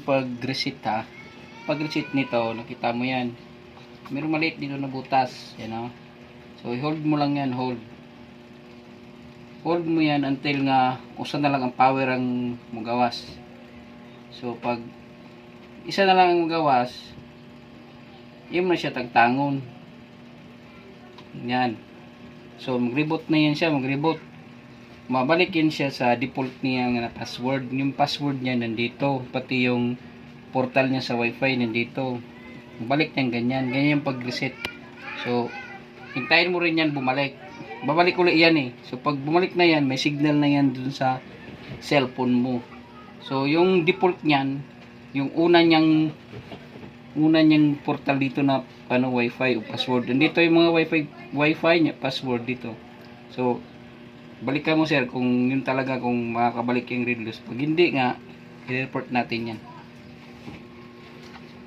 pag-reset ha. Pag-reset nito, nakita mo yan. Meron maliit dito na butas. Yan o. So, i-hold mo lang yan. Hold. Hold mo yan until nga usa na lang ang power ang magawas. So, pag isa na lang ang magawas, yun na siya tagtangon. Yan. So, mag-reboot na yan siya. Mag-reboot. Mabalik yan siya sa default niya na password. Yung password niya nandito. Pati yung portal niya sa wifi nandito. Balik niyan ganyan. Ganyan yung pag-reset. So, hintayin mo rin yan bumalik. Babalik ulit yan eh. So, pag bumalik na yan, may signal na yan dun sa cellphone mo. So, yung default niyan, yung una niyang portal dito na wifi o password. Dito yung mga wifi niya, password dito. So, balikan mo sir kung yun talaga kung makakabalik yung read loss. Pag hindi nga, i-report natin yan.